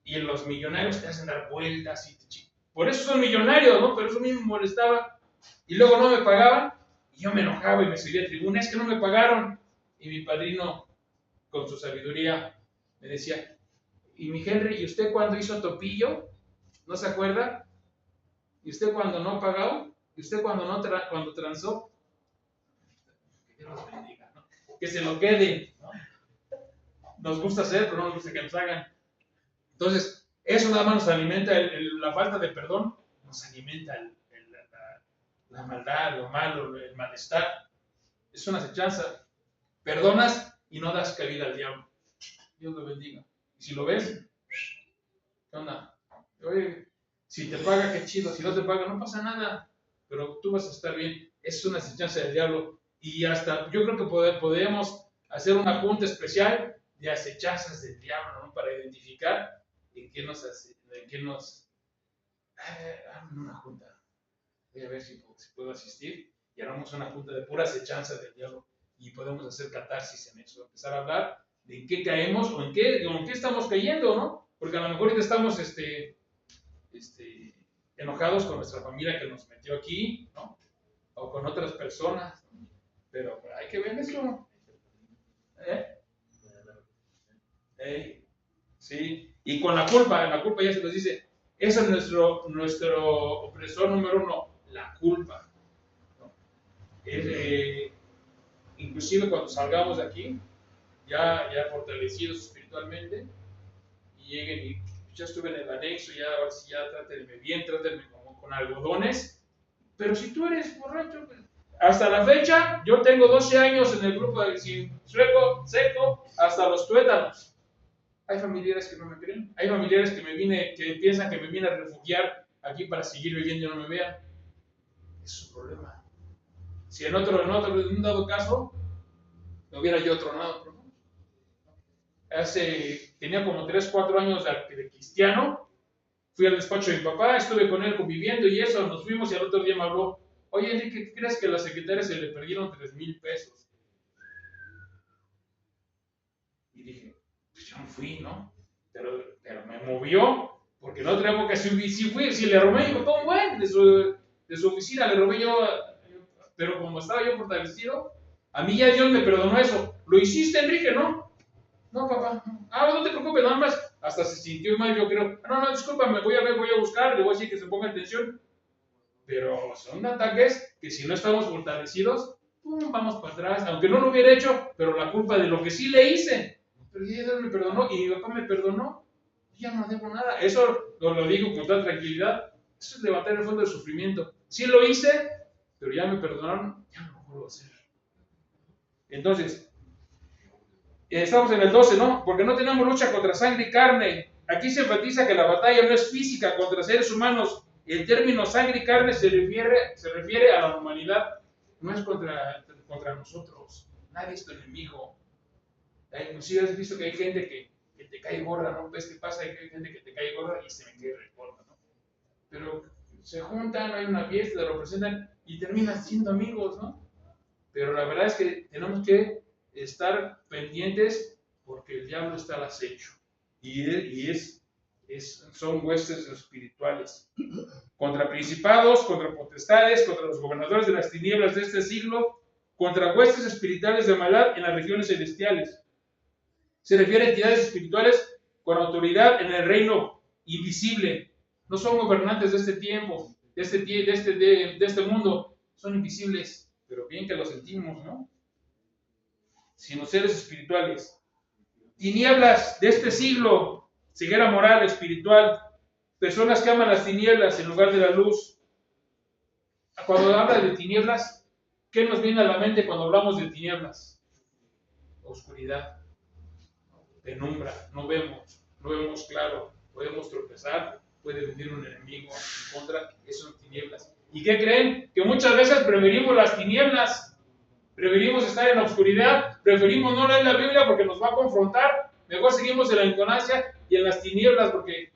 y en los millonarios te hacen dar vueltas y por eso son millonarios, ¿no? Pero eso a mí me molestaba y luego no me pagaban y yo me enojaba y me subía a tribuna, es que no me pagaron. Y mi padrino, con su sabiduría, me decía, y mi Henry, ¿y usted cuando hizo topillo? ¿No se acuerda? ¿Y usted cuando no pagó? ¿Y usted cuando transó? Dios los bendiga, ¿no? Que se lo queden, ¿no? Nos gusta hacer, pero no nos gusta que nos hagan. Entonces, eso nada más nos alimenta, la falta de perdón nos alimenta la maldad, lo malo, el malestar. Es una acechanza. Perdonas y no das cabida al diablo. Dios lo bendiga. Y si lo ves, ¿qué onda? Oye, si te paga, qué chido. Si no te paga, no pasa nada. Pero tú vas a estar bien. Es una acechanza del diablo. Y hasta, yo creo que podemos hacer una junta especial de acechanzas del diablo, ¿no? Para identificar en qué nos una junta. Voy a ver si puedo asistir y hagamos una junta de pura acechanza del diablo y podemos hacer catarsis en eso, empezar a hablar de en qué caemos o en qué estamos cayendo, ¿no? Porque a lo mejor ahorita estamos enojados con nuestra familia que nos metió aquí, ¿no? O con otras personas, ¿no? Pero hay que ver eso. Sí, y con la culpa ya se nos dice, eso es nuestro opresor número uno, la culpa, ¿no? Inclusive cuando salgamos de aquí, ya fortalecidos espiritualmente, y lleguen y ya estuve en el anexo, ya ahora sí ya trátenme bien, trátenme como con algodones, pero si tú eres borracho, hasta la fecha, yo tengo 12 años en el grupo de sueco, seco, hasta los tuétanos. Hay familiares que no me creen, hay familiares que piensan que me vine a refugiar aquí para seguir viviendo y no me vean. Es su problema. Si en un dado caso, me hubiera yo tronado, pero no. Tenía como 3, 4 años de cristiano, fui al despacho de mi papá, estuve con él conviviendo y eso, nos fuimos y al otro día me habló, oye Enrique, ¿qué crees que a la secretaria se le perdieron 3,000 pesos? Y dije, pues yo no fui, ¿no? Pero me movió, porque en otra época sí fui, si le robé a mi papá un buen de su oficina, le robé yo, pero como estaba yo fortalecido, a mí ya Dios me perdonó eso. ¿Lo hiciste, Enrique? No. No, papá. No te preocupes, nada más. Hasta se sintió mal, yo creo. No, discúlpame, voy a buscar, le voy a decir que se ponga atención. Pero son ataques que si no estamos fortalecidos, vamos para atrás. Aunque no lo hubiera hecho, pero la culpa de lo que sí le hice. Pero ya Dios me perdonó y mi papá me perdonó. Ya no debo nada. Eso lo digo con toda tranquilidad. Eso es levantar el fondo del sufrimiento. Sí lo hice, pero ya me perdonaron, ya no lo puedo hacer. Entonces, estamos en el 12, ¿no? Porque no tenemos lucha contra sangre y carne. Aquí se enfatiza que la batalla no es física contra seres humanos. El término sangre y carne se refiere a la humanidad. No es contra nosotros. Nadie es tu enemigo. Inclusive has visto que hay gente que te cae gorda, ¿no? ¿Ves qué pasa? Hay gente que te cae gorda y se me cae gorda, ¿no? Pero se juntan, hay una fiesta, lo presentan y terminan siendo amigos, ¿no? Pero la verdad es que tenemos que estar pendientes porque el diablo está al acecho son huestes espirituales contra principados, contra potestades, contra los gobernadores de las tinieblas de este siglo, contra huestes espirituales de maldad en las regiones celestiales. Se refiere a entidades espirituales con autoridad en el reino invisible. No son gobernantes de este tiempo, de este mundo, son invisibles, pero bien que lo sentimos, ¿no? Sino seres espirituales. Tinieblas de este siglo, ceguera moral, espiritual, personas que aman las tinieblas en lugar de la luz. Cuando habla de tinieblas, ¿qué nos viene a la mente cuando hablamos de tinieblas? Oscuridad, penumbra, no vemos claro, podemos tropezar, puede venir un enemigo en contra, eso son tinieblas. ¿Y qué creen? Que muchas veces preferimos las tinieblas, preferimos estar en la oscuridad, preferimos no leer la Biblia porque nos va a confrontar, mejor seguimos en la ignorancia y en las tinieblas porque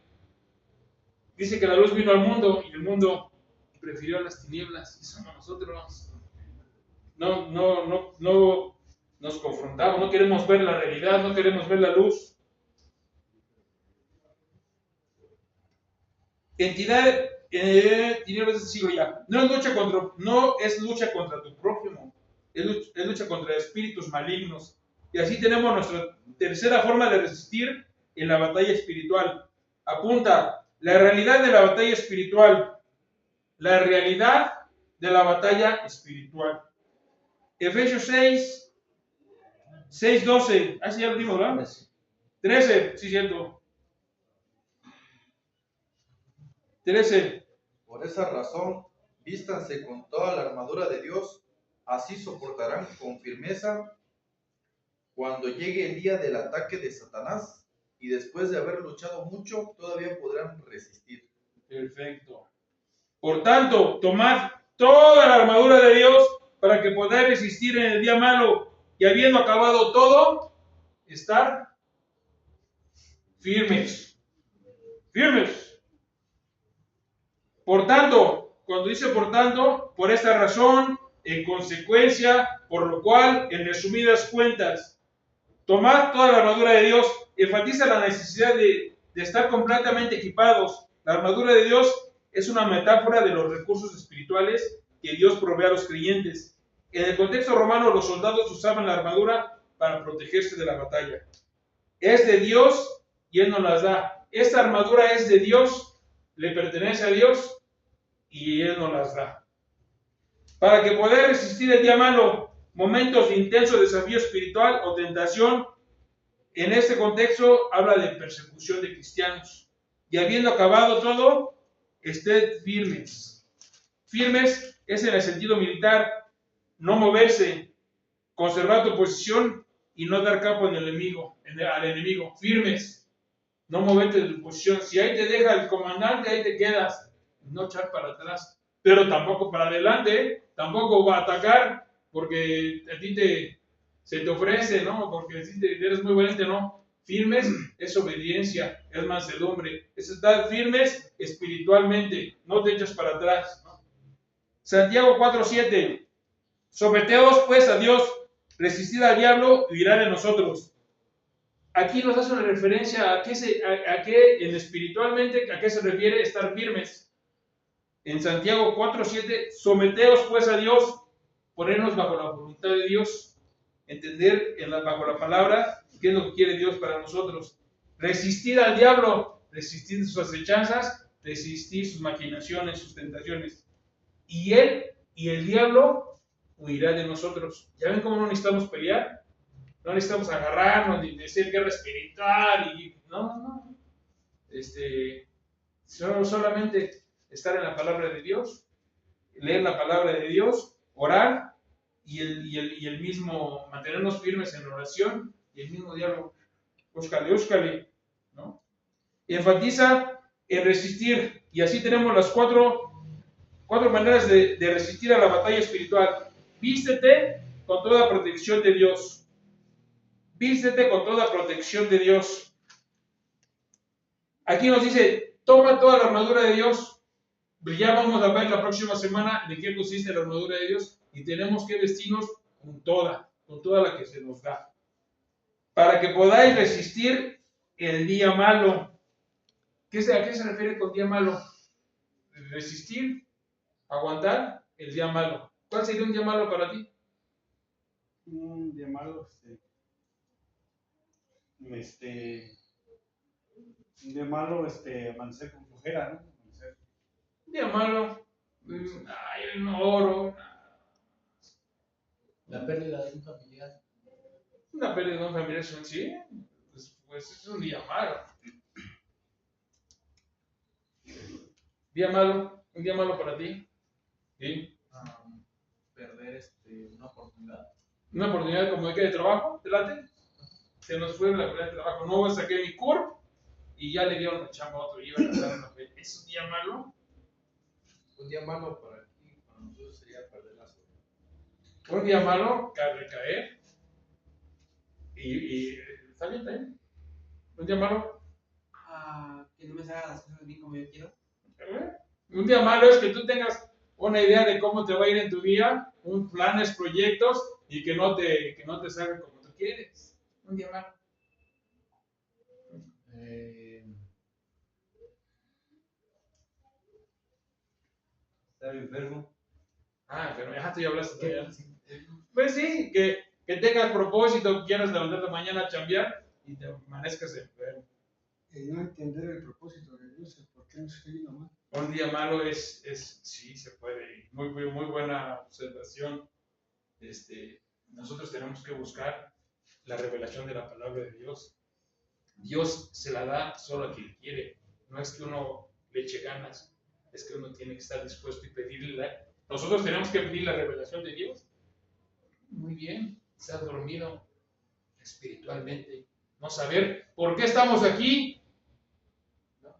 dice que la luz vino al mundo y el mundo prefirió las tinieblas y somos nosotros. No nos confrontamos, no queremos ver la realidad, no queremos ver la luz. Entidad tinieblas de este siglo ya. No es lucha contra tu prójimo, es lucha contra espíritus malignos. Y así tenemos nuestra tercera forma de resistir en la batalla espiritual. Apunta, la realidad de la batalla espiritual. La realidad de la batalla espiritual. Efesios 6, 6, 12. Así ya lo dimos, ¿verdad? 13, sí, cierto. 13. Por esa razón, vístanse con toda la armadura de Dios, así soportarán con firmeza cuando llegue el día del ataque de Satanás, y después de haber luchado mucho, todavía podrán resistir. Perfecto. Por tanto, tomad toda la armadura de Dios para que podáis resistir en el día malo y habiendo acabado todo, estar firmes. Firmes. Por tanto, cuando dice por tanto, por esta razón, en consecuencia, por lo cual, en resumidas cuentas, tomad toda la armadura de Dios, enfatiza la necesidad de estar completamente equipados. La armadura de Dios es una metáfora de los recursos espirituales que Dios provee a los creyentes. En el contexto romano, los soldados usaban la armadura para protegerse de la batalla. Es de Dios y Él nos las da. Esta armadura es de Dios, le pertenece a Dios y Él nos las da. Para que podáis resistir el día malo, momentos de intenso desafío espiritual o tentación, en este contexto habla de persecución de cristianos. Y habiendo acabado todo, ested firmes. Firmes es en el sentido militar, no moverse, conservar tu posición y no dar campo al enemigo. Firmes, no moverte de tu posición. Si ahí te deja el comandante, ahí te quedas. No echar para atrás, pero tampoco para adelante, tampoco va a atacar porque a ti se te ofrece, ¿no? Porque si eres muy valiente, no. Firmes es obediencia, es mansedumbre, es estar firmes espiritualmente, no te echas para atrás, ¿no? Santiago 4:7, someteos pues a Dios, resistid al diablo y huirá de nosotros. Aquí nos hace una referencia a qué en espiritualmente, a qué se refiere estar firmes. En Santiago 4:7, someteos pues a Dios, ponernos bajo la voluntad de Dios, entender bajo la palabra qué es lo que quiere Dios para nosotros. Resistir al diablo, resistir sus acechanzas, resistir sus maquinaciones, sus tentaciones. Y él y el diablo huirá de nosotros. ¿Ya ven cómo no necesitamos pelear? No necesitamos agarrarnos ni decir guerra espiritual. No. Solamente estar en la palabra de Dios, leer la palabra de Dios, orar y el mismo mantenernos firmes en oración y el mismo diálogo. Óscale, ¿no? Y enfatiza en resistir, y así tenemos las cuatro maneras de resistir a la batalla espiritual. Vístete con toda protección de Dios. Vístete con toda protección de Dios. Aquí nos dice, toma toda la armadura de Dios. Ya vamos a ver la próxima semana de qué consiste la armadura de Dios y tenemos que vestirnos con toda la que se nos da. Para que podáis resistir el día malo. ¿A qué se refiere con día malo? Resistir, aguantar el día malo. ¿Cuál sería un día malo para ti? Un día malo, un día malo, amanecer con flojera, ¿no? Un día malo, no oro. La pérdida de un familiar. Una pérdida de un familiar, sí, pues es un día malo. Un día malo para ti. ¿Sí? Perder una oportunidad. Una oportunidad como de trabajo, ¿te late? Se nos fue la oportunidad de trabajo. No saqué mi CURP y ya le dieron la chamba a otro y iba a ganar una fe. ¿Es un día malo? Un día malo para ti, para nosotros sería perder la salud. Un día malo, recaer. Y está bien. Un día malo. Que no me salgan las cosas de mí como yo quiero. Un día malo es que tú tengas una idea de cómo te va a ir en tu día, planes, proyectos, y que no te salga como tú quieres. Un día malo. Estar enfermo. Pero tú ya hablaste todavía. Pues sí, que tengas propósito, que quieras levantarte mañana a chambear y te amanezcas enfermo. No entender el propósito de Dios, el por qué nos escribe nomás. Un día malo sí se puede. Muy buena observación. nosotros tenemos que buscar la revelación de la palabra de Dios. Dios se la da solo a quien quiere. No es que uno le eche ganas, es que uno tiene que estar dispuesto y pedirle. Nosotros tenemos que pedir la revelación de Dios. Muy bien, se ha dormido espiritualmente. No saber por qué estamos aquí. ¿No?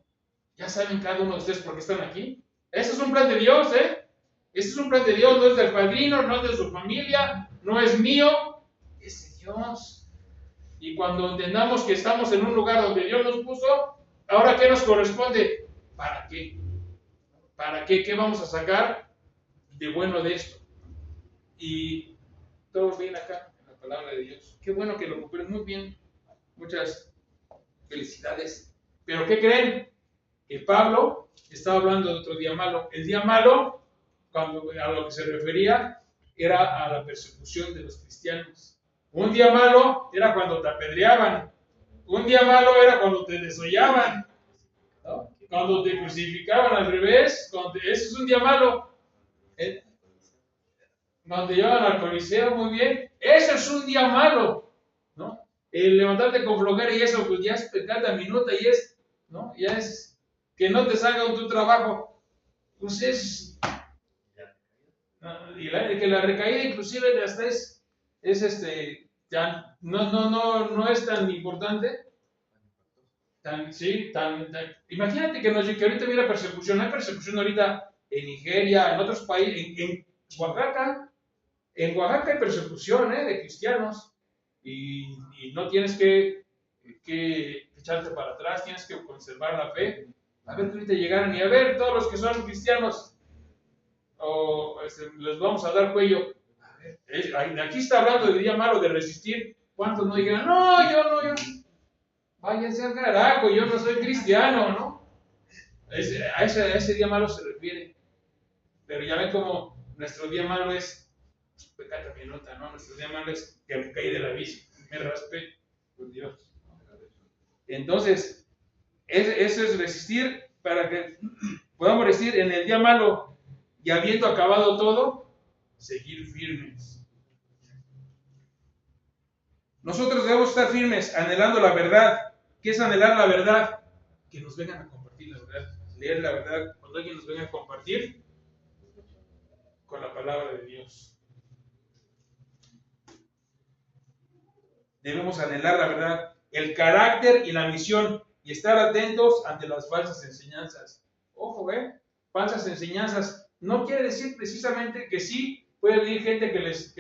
Ya saben cada uno de ustedes por qué están aquí. Ese es un plan de Dios, ¿eh? Ese es un plan de Dios, no es del padrino, no es de su familia, no es mío, es de Dios. Y cuando entendamos que estamos en un lugar donde Dios nos puso, ahora ¿qué nos corresponde? ¿Para qué? ¿Para qué? ¿Qué vamos a sacar de bueno de esto? Y todo bien acá, en la palabra de Dios. Qué bueno que lo recuperen muy bien. Muchas felicidades. ¿Pero qué creen? Que Pablo estaba hablando de otro día malo. El día malo, cuando a lo que se refería, era a la persecución de los cristianos. Un día malo era cuando te apedreaban. Un día malo era cuando te desollaban, ¿no? Cuando te crucificaban al revés. Ese es un día malo. Cuando te llevan al Coliseo, muy bien. Eso es un día malo, ¿no? El levantarte con flojera y eso, pues ya es pecata minuta y es, ¿no? Ya es que no te salga tu trabajo. Pues es. Y que la recaída inclusive hasta ya no es tan importante. Imagínate que ahorita hubiera persecución. Hay persecución ahorita en Nigeria, en otros países, en Oaxaca. En Oaxaca hay persecución de cristianos y no tienes que echarte para atrás, tienes que conservar la fe. A ver que ahorita llegaran y a ver todos los que son cristianos les vamos a dar cuello. A ver, aquí está hablando de día malo de resistir. ¿Cuántos no digan, no, yo? Váyanse al carajo, yo no soy cristiano, ¿no? A ese día malo se refiere. Pero ya ven como nuestro día malo es pecata minuta, ¿no? Nuestro día malo es que me caí del abismo, me raspé, por Dios. Entonces, eso es resistir para que podamos resistir en el día malo y habiendo acabado todo, seguir firmes. Nosotros debemos estar firmes anhelando la verdad. ¿Qué es anhelar la verdad? Que nos vengan a compartir la verdad, leer la verdad, cuando alguien nos venga a compartir con la palabra de Dios. Debemos anhelar la verdad, el carácter y la misión y estar atentos ante las falsas enseñanzas. Ojo, falsas enseñanzas no quiere decir precisamente que sí puede venir gente que les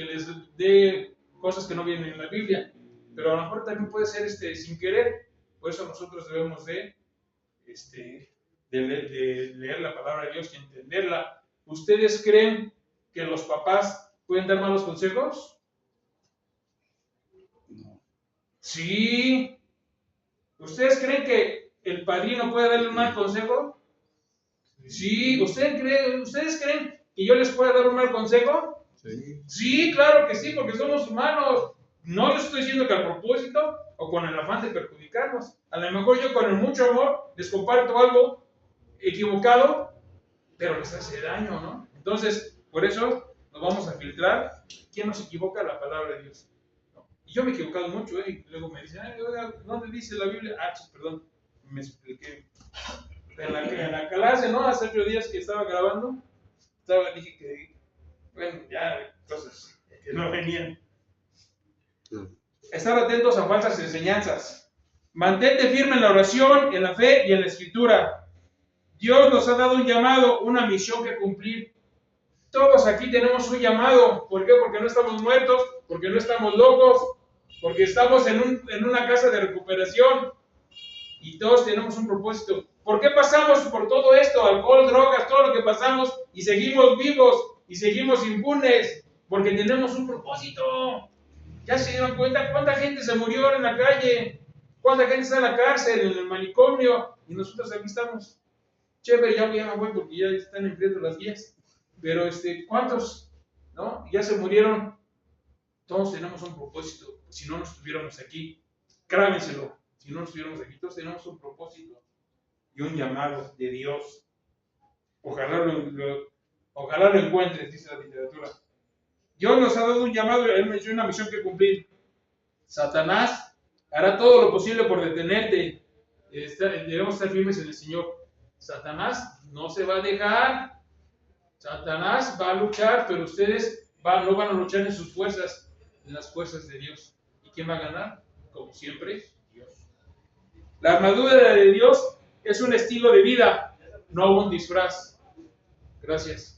dé cosas que no vienen en la Biblia, pero a lo mejor también puede ser sin querer. Por eso nosotros debemos de leer la palabra de Dios y entenderla. ¿Ustedes creen que los papás pueden dar malos consejos? No. Sí. ¿Ustedes creen que el padrino puede darle un mal consejo? Sí. ¿Ustedes creen que yo les pueda dar un mal consejo? Sí. Sí, claro que sí, porque somos humanos. No les estoy diciendo que a propósito o con el afán de perjudicarnos. A lo mejor yo con el mucho amor les comparto algo equivocado, pero les hace daño, ¿no? Entonces, por eso nos vamos a filtrar. ¿Quién nos equivoca? La palabra de Dios. ¿No? Y yo me he equivocado mucho, y luego me dicen, ¿dónde dice la Biblia? Perdón, me expliqué. En la clase, ¿no? Hace 8 días que estaba grabando, dije que, bueno, ya cosas que no venían. Estar atentos a falsas enseñanzas. Mantente firme en la oración, en la fe y en la escritura. Dios nos ha dado un llamado, una misión que cumplir. Todos aquí tenemos un llamado. ¿Por qué? Porque no estamos muertos, porque no estamos locos, porque estamos en una casa de recuperación y todos tenemos un propósito. ¿Por qué pasamos por todo esto? Alcohol, drogas, todo lo que pasamos y seguimos vivos y seguimos impunes porque tenemos un propósito. ¿Ya se dieron cuenta cuánta gente se murió en la calle? ¿Cuánta gente está en la cárcel, en el manicomio? Y nosotros aquí estamos. Chévere, ya me voy porque ya están enfriando las guías. Pero ¿cuántos? ¿No? Ya se murieron. Todos tenemos un propósito. Si no nos estuviéramos aquí, crábenselo. Si no nos estuviéramos aquí, todos tenemos un propósito y un llamado de Dios. Ojalá lo encuentres, dice la literatura. Dios nos ha dado un llamado, Él nos dio una misión que cumplir. Satanás hará todo lo posible por detenerte. Debemos estar firmes en el Señor. Satanás no se va a dejar. Satanás va a luchar, pero ustedes no van a luchar en sus fuerzas, en las fuerzas de Dios. ¿Y quién va a ganar? Como siempre, Dios. La armadura de Dios es un estilo de vida, no un disfraz. Gracias.